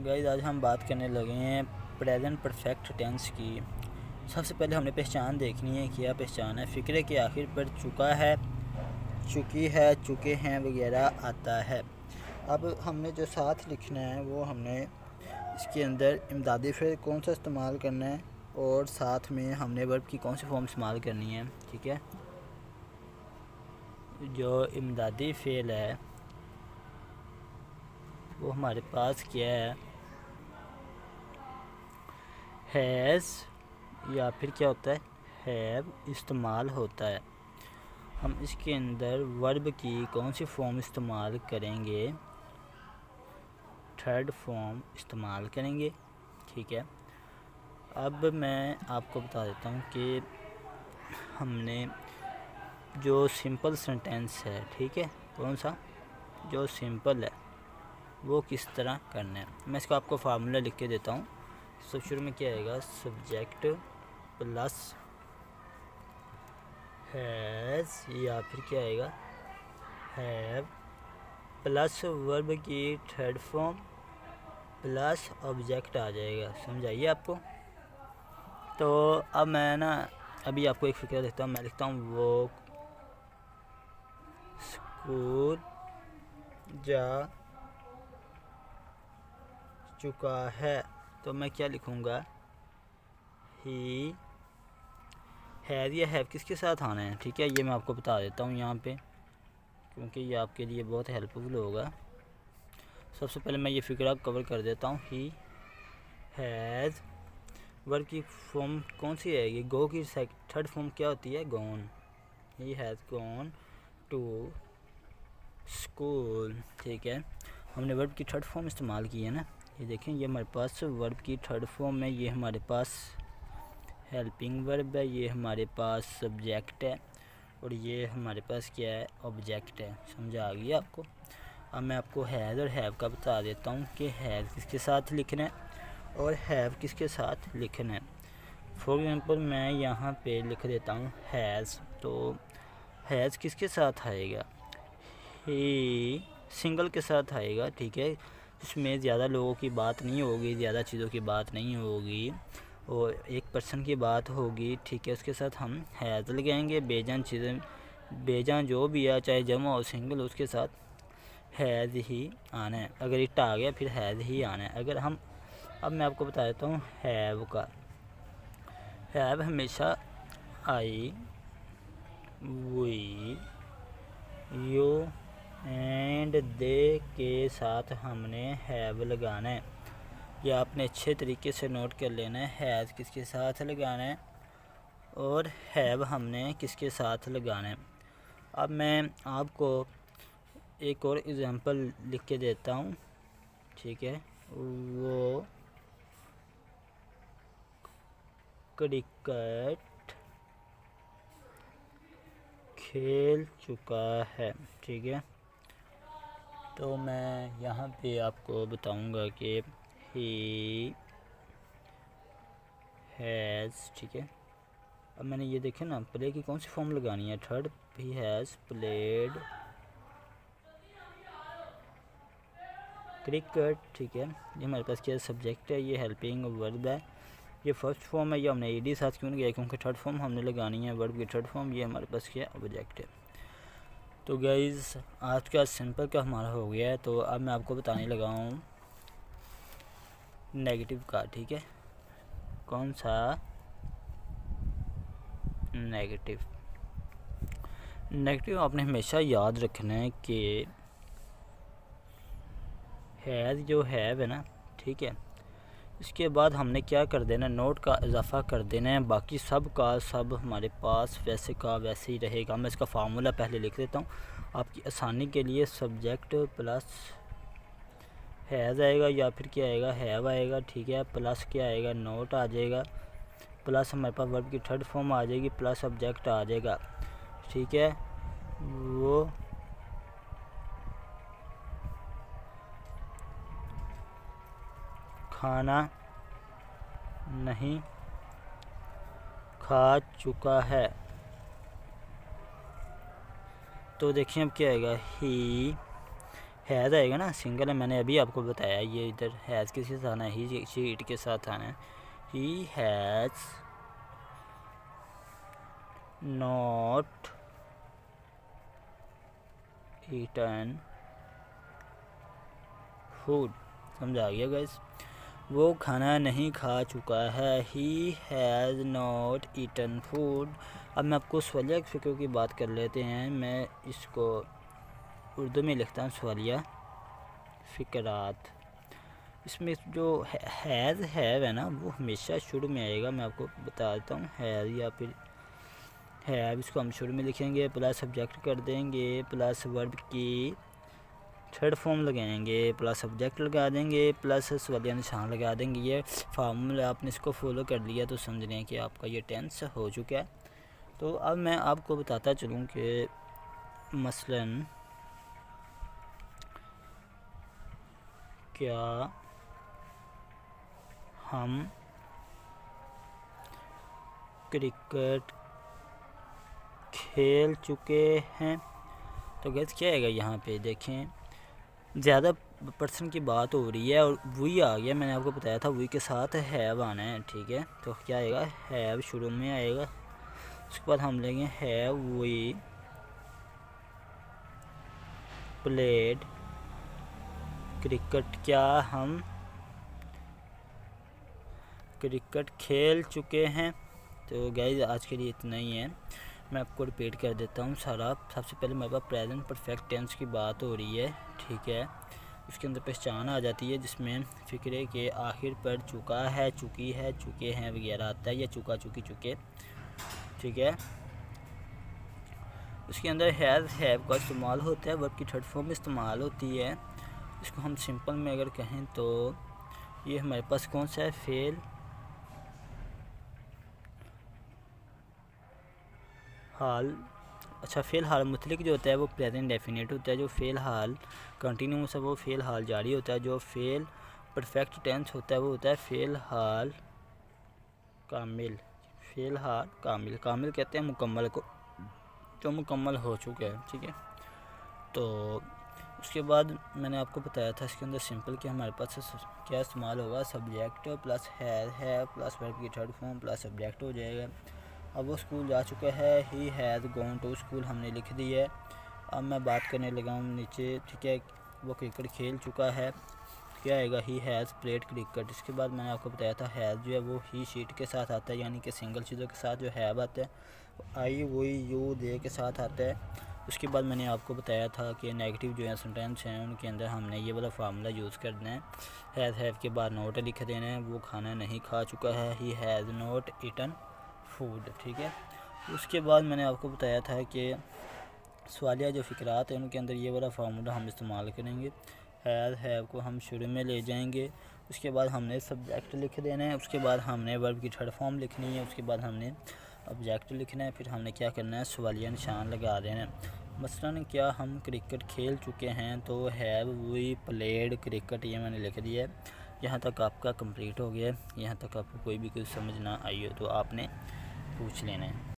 Guys आज हम बात करने लगे हैं प्रेजेंट परफेक्ट टेंस की। सबसे पहले हमने पहचान देखनी है। क्या पहचान है? फ़िक्रे के आखिर पर चुका है, चुकी है, चुके हैं वगैरह आता है। अब हमने जो साथ लिखना है वो हमने इसके अंदर इमदादी फ़ेल कौन सा इस्तेमाल करना है और साथ में हमने वर्ब की कौन सी फॉर्म इस्तेमाल करनी है। ठीक है, जो इमदादी फ़ेल है वो हमारे पास क्या है, हैज़ या फिर क्या होता है, हैव इस्तेमाल होता है। हम इसके अंदर वर्ब की कौन सी फॉर्म इस्तेमाल करेंगे? थर्ड फॉर्म इस्तेमाल करेंगे। ठीक है, अब मैं आपको बता देता हूँ कि हमने जो सिंपल सेंटेंस है, ठीक है, कौन सा जो सिंपल है वो किस तरह करना है। मैं इसको आपको फार्मूला लिख के देता हूँ। सब शुरू में क्या आएगा, सब्जेक्ट प्लस हैज़ या फिर क्या आएगा, हैव प्लस वर्ब की थर्ड फॉर्म प्लस ऑब्जेक्ट आ जाएगा। समझाइए आपको। तो अब मैं अभी आपको एक फिक्र देता हूँ। मैं लिखता हूँ वो स्कूल जा चुका है, तो मैं क्या लिखूँगा, ही हैज़ या हैव किसके साथ आना है। ठीक है, ये मैं आपको बता देता हूँ यहाँ पे, क्योंकि ये आपके लिए बहुत हेल्पफुल होगा। सबसे पहले मैं ये फिक्रा कवर कर देता हूँ। ही हैज़ वर्ब की फॉर्म कौन सी आएगी, गो की थर्ड फॉर्म क्या होती है, gone. He has gone to school. ठीक है, हमने वर्ब की थर्ड फॉर्म इस्तेमाल की है ना। ये देखें, ये हमारे पास वर्ब की थर्ड फॉर्म है, ये हमारे पास हेल्पिंग वर्ब है, ये हमारे पास सब्जेक्ट है और ये हमारे पास क्या है, ऑब्जेक्ट है। समझ आ गई आपको। अब मैं आपको हैज़ और हैव का बता देता हूँ कि हैज़ किसके साथ लिखना है और हैव किसके साथ लिखना है। फॉर एग्ज़ाम्पल मैं यहाँ पे लिख देता हूँ हैज़, तो हैज़ किसके साथ आएगा, ही सिंगल के साथ आएगा। ठीक है, इसमें ज़्यादा लोगों की बात नहीं होगी, ज़्यादा चीज़ों की बात नहीं होगी और एक पर्सन की बात होगी। ठीक है, उसके साथ हम हैज़ लगाएंगे। बेजान चीज़ें, बेजान जो भी है, चाहे जमा हो सिंगल, उसके साथ हैज़ ही आना है। अगर इट आ गया फिर हैज़ ही आना है। अगर हम, अब मैं आपको बता देता हूँ हैव का। हैव हमेशा आई, वी, यू एंड दे के साथ हमने हैव लगाना है। यह आपने अच्छे तरीके से नोट कर लेना है, हैज़ किसके साथ लगाना है और हैव हमने किसके साथ लगाना है। अब मैं आपको एक और एग्जांपल लिख के देता हूँ। ठीक है, वो क्रिकेट खेल चुका है। ठीक है, तो मैं यहाँ पे आपको बताऊँगा कि ही हैज़। ठीक है, अब मैंने ये देखे ना, प्ले की कौन सी फॉर्म लगानी है, third. He has played cricket. ठीक है, ये हमारे पास क्या सब्जेक्ट है, ये हेल्पिंग वर्ब है, ये फर्स्ट फॉर्म है। ये हमने ईडी साथ क्यों नहीं किया, क्योंकि थर्ड फॉर्म हमने लगानी है, वर्ब की थर्ड फॉर्म। ये हमारे पास क्या ऑब्जेक्ट है। तो गाइज़ आज का सिंपल का हमारा हो गया है। तो अब मैं आपको बताने लगा हूँ नेगेटिव का। ठीक है, कौन सा नेगेटिव। नेगेटिव आपने हमेशा याद रखना है कि हैज़ जो हैव है ना, ठीक है, इसके बाद हमने क्या कर देना, नोट का इजाफा कर देना है। बाकी सब का सब हमारे पास वैसे का वैसे ही रहेगा। मैं इसका फार्मूला पहले लिख देता हूँ आपकी आसानी के लिए। सब्जेक्ट प्लस हैज़ आएगा या फिर क्या आएगा, हैव आएगा। ठीक है, प्लस क्या आएगा, नोट आ जाएगा, प्लस हमारे पास वर्ब की थर्ड फॉर्म आ जाएगी, प्लस ऑब्जेक्ट आ जाएगा। ठीक है, वो खाना नहीं खा चुका है। तो देखिए अब क्या आएगा, ही हैज़ आएगा ना, सिंगल है, मैंने अभी आपको बताया। ये इधर हैज़ किसके साथ आना है, ही शीट के साथ आना है। He has not eaten food. समझ आ गया गाइस, वो खाना नहीं खा चुका है। He has not eaten food. अब मैं आपको सवालिया फ़िक्र की बात कर लेते हैं। मैं इसको उर्दू में लिखता हूँ, सवालिया फ़िक्रात। इसमें जो हैज़ है ना, वो हमेशा शुरू में आएगा। मैं आपको बता देता हूँ, हैज़ या फिर हैव, इसको हम शुरू में लिखेंगे, प्लस सब्जेक्ट कर देंगे, प्लस वर्ब की थर्ड फॉर्म लगाएंगे, प्लस सब्जेक्ट लगा देंगे, प्लस सवालिया निशान लगा देंगे। ये फार्मूला आपने इसको फॉलो कर लिया तो समझ लें कि आपका ये टेंस हो चुका है। तो अब मैं आपको बताता चलूँ कि मसलन क्या हम क्रिकेट खेल चुके हैं। तो गैस क्या आएगा यहाँ पे, देखें ज़्यादा पर्सन की बात हो रही है और वही आ गया। मैंने आपको बताया था वही के साथ हैव आना है, ठीक है। तो क्या आएगा, हैव शुरू में आएगा। उसके बाद हम लेंगे हैव वी प्लेड क्रिकेट। क्या हम क्रिकेट खेल चुके हैं। तो गाइस आज के लिए इतना ही है। मैं आपको रिपीट कर देता हूँ सारा। सबसे पहले मेरे पास प्रेजेंट परफेक्ट टेंस की बात हो रही है, ठीक है। उसके अंदर पहचान आ जाती है जिसमें फ़िक्रे के आखिर पर चुका है, चुकी है, चुके हैं वगैरह आता है, या चुका, चुकी, चुके, ठीक है। उसके अंदर हैव का इस्तेमाल होता है, वर्ब की थर्ड फॉर्म में इस्तेमाल होती है। इसको हम सिंपल में अगर कहें तो ये हमारे पास कौन सा है, फेल हाल। अच्छा, फ़ेल हाल मुतलिक जो होता है वो प्रेजेंट डेफिनेट होता है। जो फ़ेल हाल कंटिन्यूस है वो फ़ेल हाल जारी होता है। जो फ़ेल परफेक्ट टेंस होता है वो होता है फ़ेल हाल कामिल। फ़ेल हाल कामिल, कामिल कहते हैं मुकम्मल को, जो मुकम्मल हो चुका है, ठीक है। तो उसके बाद मैंने आपको बताया था इसके अंदर सिंपल कि हमारे पास क्या इस्तेमाल होगा, सब्जेक्ट प्लस है प्लस वर्ब की थर्ड फॉर्म प्लस सब्जेक्ट हो जाएगा। अब वो स्कूल जा चुका है, he has gone to school हमने लिख दी है। अब मैं बात करने लगा हूँ नीचे, ठीक है। वो क्रिकेट खेल चुका है, क्या आएगा, ही हैज़ प्लेड क्रिकेट। इसके बाद मैंने आपको बताया था हैज़ जो है वो ही शीट के साथ आता है, यानी कि सिंगल चीज़ों के साथ जो हैव आता है, आई वही यू दे के साथ आता है। उसके बाद मैंने आपको बताया था कि नेगेटिव जो है सेंटेंस हैं उनके अंदर हमने ये वाला फार्मूला यूज़ करना है। हैव के बाद नोट लिख देना है, वो खाना नहीं खा चुका है, he has not eaten food, ठीक है। उसके बाद मैंने आपको बताया था कि सवालिया जो फ़िक्रात हैं उनके अंदर ये वाला फार्मूला हम इस्तेमाल करेंगे। हैव को हम शुरू में ले जाएंगे, उसके बाद हमने सब्जेक्ट लिख देना है, उसके बाद हमने वर्ब की थर्ड फॉर्म लिखनी है, उसके बाद हमने ऑब्जेक्ट लिखना है, फिर हमने क्या करना है, सवालिया निशान लगा देना है। मसलन क्या हम क्रिकेट खेल चुके हैं, तो हैव वी प्लेड क्रिकेट ये मैंने लिख दिया है। यहाँ तक आपका कंप्लीट हो गया है। यहाँ तक आपको कोई भी कुछ समझ ना आई हो तो आपने पूछ लेना है।